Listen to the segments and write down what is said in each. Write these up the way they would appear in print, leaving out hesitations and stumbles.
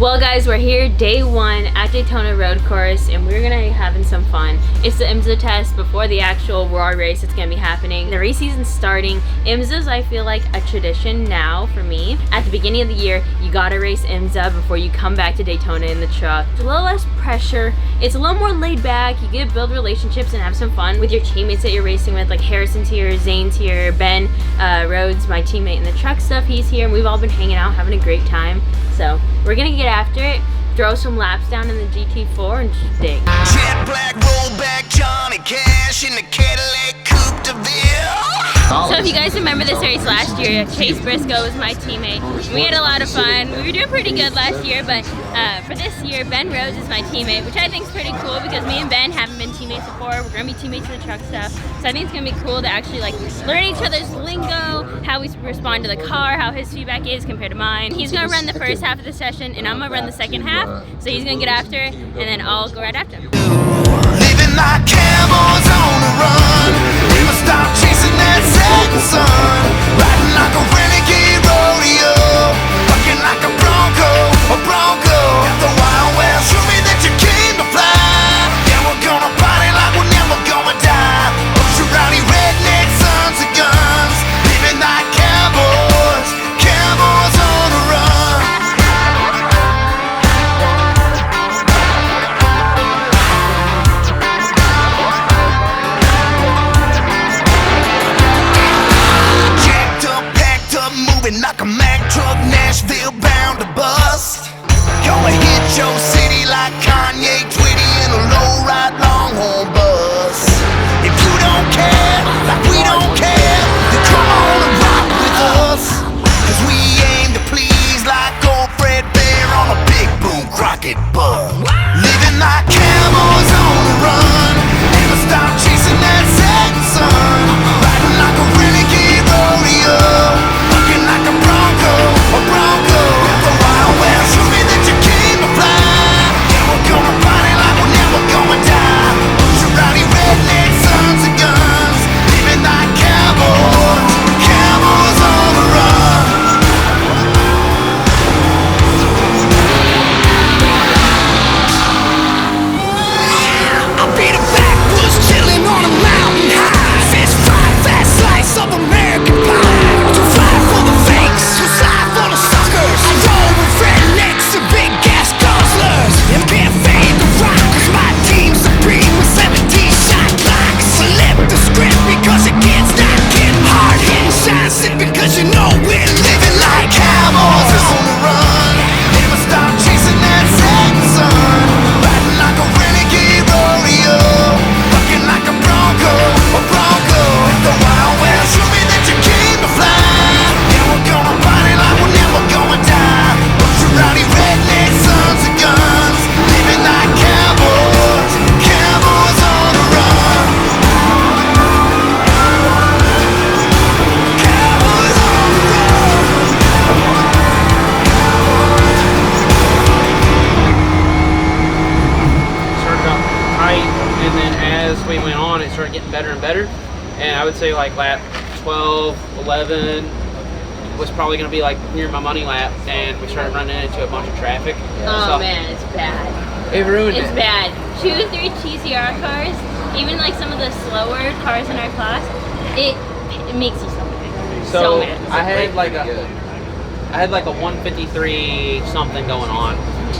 Well guys, we're here day one at Daytona road course and we're gonna be having some fun. It's the IMSA test before the actual raw race that's gonna be happening. The race season's starting. IMSA's, I feel like, a tradition now for me. At the beginning of the year, you gotta race IMSA before you come back to Daytona in the truck. It's a little less pressure. It's a little more laid back. You get to build relationships and have some fun with your teammates that you're racing with. Like Harrison's here, Zane's here, Ben Rhodes, my teammate in the truck stuff, he's here. And we've all been hanging out, having a great time. So we're gonna get after it, throw some laps down in the GT4 and just dig. Jet black rollback Johnny Cash in the Cadillac Coupe de Ville. So if you guys remember this race last year, Chase Briscoe was my teammate. We had a lot of fun. We were doing pretty good last year, but for this year, Ben Rhodes is my teammate, which I think is pretty cool because me and Ben haven't been teammates before. We're gonna be teammates in the truck stuff. So I think it's gonna be cool to actually like learn each other's lingo, how we respond to the car, how his feedback is compared to mine. He's gonna run the first half of the session and I'm gonna run the second half. So he's gonna get after it and then I'll go right after him. Living like camels on the run. Never stop chasing that setting sun. Riding like a renegade rodeo. Fucking like a bronco, a bronco. The Wild West, show me that you came to fly. Yeah, we're gonna party like we're never gonna die. Ocean rowdy redneck sons of guns. Living like cowboys, cowboys on the run. Like a Mack truck, Nashville bound to bust. Gonna hit your city like Kanye Twitty in a low-ride Longhorn bus. If you don't care, like we don't care, then come on and rock with us. Cause we aim to please like old Fred Bear on a big boom Crockett bug. Living like cowboys on the run. Never stop chasing that setting sun. Riding like a renegade rodeo. Like a bronco, a bronco. The Wild West, show me that you came to fly. Yeah, we're gonna party like we're never gonna die. Bunch of rowdy redneck sons of guns. Living like cowboys, cowboys on the run. I beat a backwoods chilling on a mountain high. Fish fry, fast slice of American pie. Because you know we're living like cowboys on the run. Never stop chasing that setting sun. Riding like a renegade rodeo. Fucking like a bronco, a bronco. The Wild West, show me that you came to fly. Yeah, we're gonna party like we're never gonna die. Bunch of rowdy redneck sons of guns. Living like cowboys, cowboys on the run. And then as we went on, it started getting better and better. And I would say like lap 12, 11 was probably going to be like near my money lap. And we started running into a bunch of traffic. Oh man, it's bad. It ruined it. It's bad. 2 or 3 TCR cars, even like some of the slower cars in our class, it makes you so mad. So mad. I had like a 153 something going on.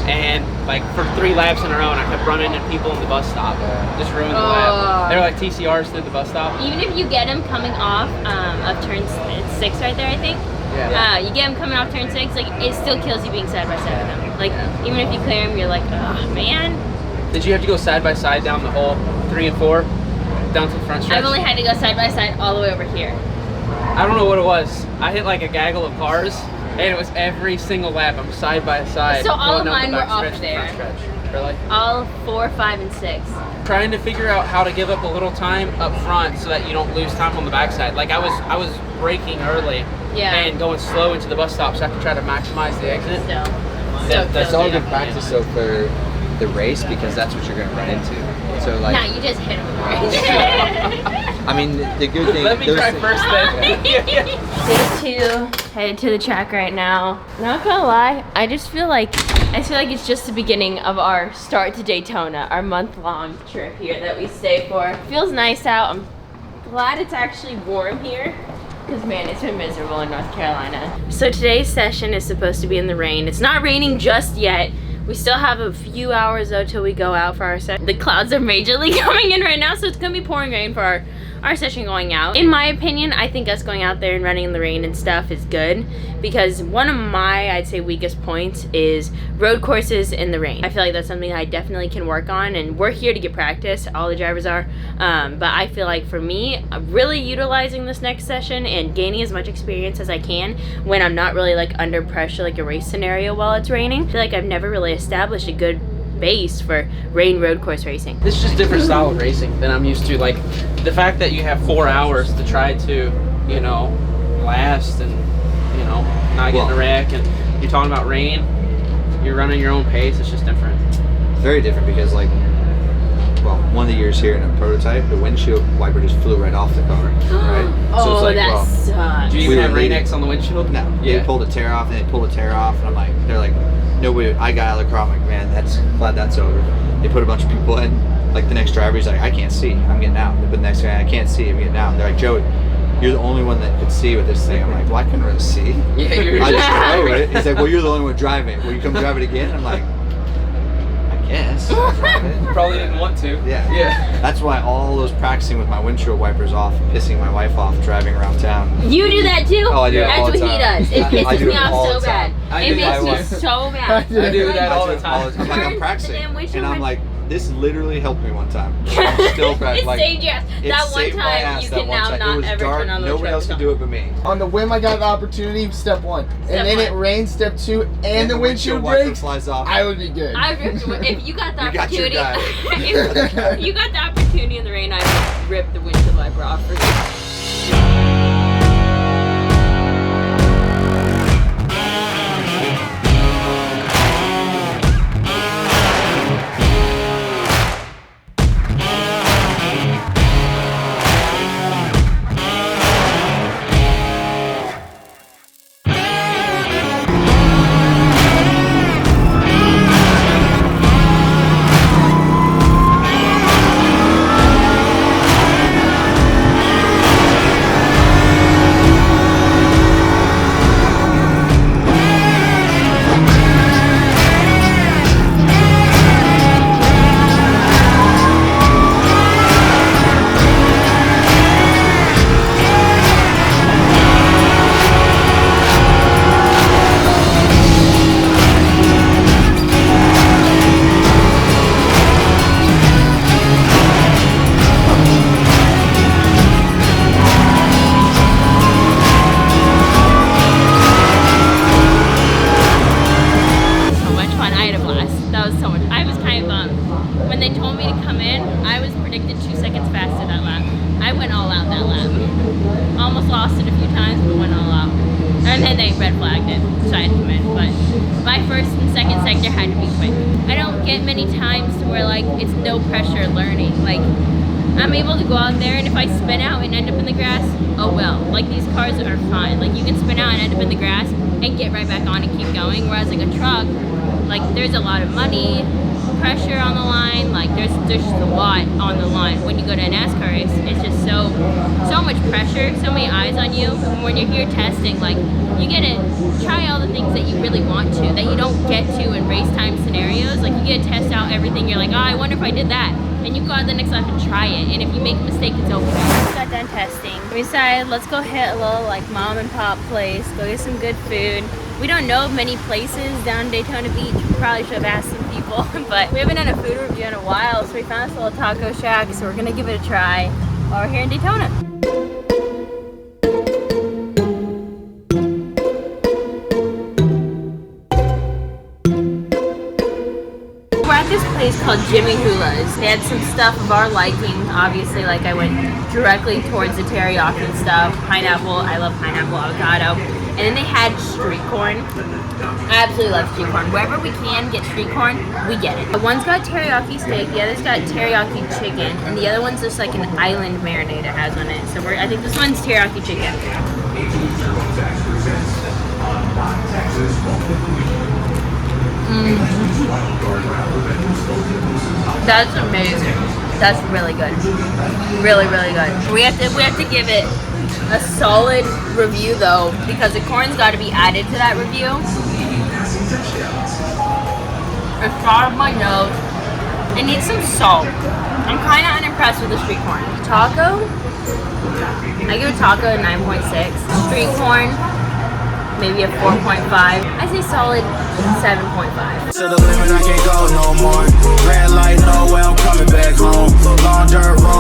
And like for 3 laps in a row, and I kept running into people in the bus stop. Just ruined the lap. They were like TCRs through the bus stop. Even if you get them coming off of turn 6 right there, I think. Yeah. You get them coming off turn 6, like it still kills you being side by side with them. Like even if you clear them, you're like, oh man. Did you have to go side by side down the whole 3 and 4, down to the front stretch? I've only had to go side by side all the way over here. I don't know what it was. I hit like a gaggle of cars. And it was every single lap. I'm side by side. So all of mine were off off there. Really? All 4, 5, and 6. Trying to figure out how to give up a little time up front so that you don't lose time on the backside. Like I was braking early and going slow into the bus stop so I could try to maximize the exit. That's all good practice though for the race because that's what you're going to run into. So like. Nah, you just hit him. I mean, the good thing. Let me try first then. Day 2, headed to the track right now. Not gonna lie, I just feel like I feel like it's just the beginning of our start to Daytona, our month-long trip here that we stay for. Feels nice out. I'm glad it's actually warm here because man, it's been miserable in North Carolina. So today's session is supposed to be in the rain. It's not raining just yet. We still have a few hours though till we go out for our session. The clouds are majorly coming in right now, so it's gonna be pouring rain for our session going out. In my opinion, I think us going out there and running in the rain and stuff is good because one of my, I'd say, weakest points is road courses in the rain. I feel like that's something I definitely can work on, and we're here to get practice, all the drivers are, but I feel like for me, really utilizing this next session and gaining as much experience as I can when I'm not really like under pressure like a race scenario while it's raining. I feel like I've never really established a good base for rain road course racing. This is just a different style of racing than I'm used to. Like the fact that you have 4 hours to try to, you know, last and, you know, not get in a wreck, and you're talking about rain, you're running your own pace. It's just different. Very different because, like, well, one of the years here in a prototype, the windshield wiper just flew right off the car, right? Oh, so that sucks. Do you even have Rain-X on the windshield? No. Yeah. They pulled a tear off, and they pulled a tear off, and I'm like, they're like, nobody. I got out of the car. I'm like, man, glad that's over. They put a bunch of people in. Like the next driver, he's like, I can't see. I'm getting out. They put the next guy, I can't see. I'm getting out. And they're like, Joey, you're the only one that could see with this thing. I'm like, well, I couldn't really see. Yeah, you're I just drove it. He's like, well, you're the only one driving. Will you come drive it again? I'm like, I guess. I'll drive it. You probably didn't want to. Yeah. Yeah. That's why all those practicing with my windshield wipers off, pissing my wife off driving around town. You do that too? Oh, I do it That's all the what he time. does. It I pisses do me it off all so the bad. time. It makes me so mad. I do that all the time. I'm like, I'm Turn practicing. the damn windshield And I'm wiper. like, this literally helped me one time. I'm still practicing. It saved your ass. It That one saved my time ass you that can one now time. It not was ever dark. turn on those Nobody else could do it but me. On the whim I got the opportunity, step 1. Step And then one. it rained, step 2, and the windshield wiper breaks, flies off. I would be good. I ripped if you got the You got your opportunity. guy. if you got the opportunity in the rain, I would rip the windshield wiper off for you. And then they red flagged it, so I had to come in. But my first and second sector had to be quick. I don't get many times to where like it's no pressure learning. Like I'm able to go out there, and if I spin out and end up in the grass, oh well. Like these cars are fine. Like you can spin out and end up in the grass and get right back on and keep going. Whereas like a truck, like there's a lot of money, pressure on the line. Like there's just a lot on the line. When you go to a NASCAR race, it's just so much pressure, so many eyes on you. And when you're here testing, like you get to try all the things that you really want to, that you don't get to in race time scenarios. Like you get to test out everything. You're like, oh, I wonder if I did that. And you go out the next lap and try it. And if you make a mistake, it's okay. Just got done testing. We decided, let's go hit a little like mom and pop place, go get some good food. We don't know of many places down Daytona Beach. We probably should have asked some people, but we haven't done a food review in a while, so we found this little taco shack, so we're gonna give it a try while we're here in Daytona. We're at this place called Jimmy Hula's. They had some stuff of our liking. Obviously, like I went directly towards the teriyaki stuff. Pineapple, I love pineapple, avocado. And then they had street corn. I absolutely love street corn. Wherever we can get street corn, we get it. One's got teriyaki steak, the other's got teriyaki chicken, and the other one's just like an island marinade it has on it. So I think this one's teriyaki chicken. That's amazing. That's really good. Really, really good. We have to give it a solid review though, because the corn's got to be added to that review. It's got up my nose. It needs some salt. I'm kind of unimpressed with the street corn. Taco? I give a taco a 9.6. Street corn, maybe a 4.5. I say solid 7.5. To the limit, I can't go no more. Red light, no way, I'm coming back home. Long dirt road.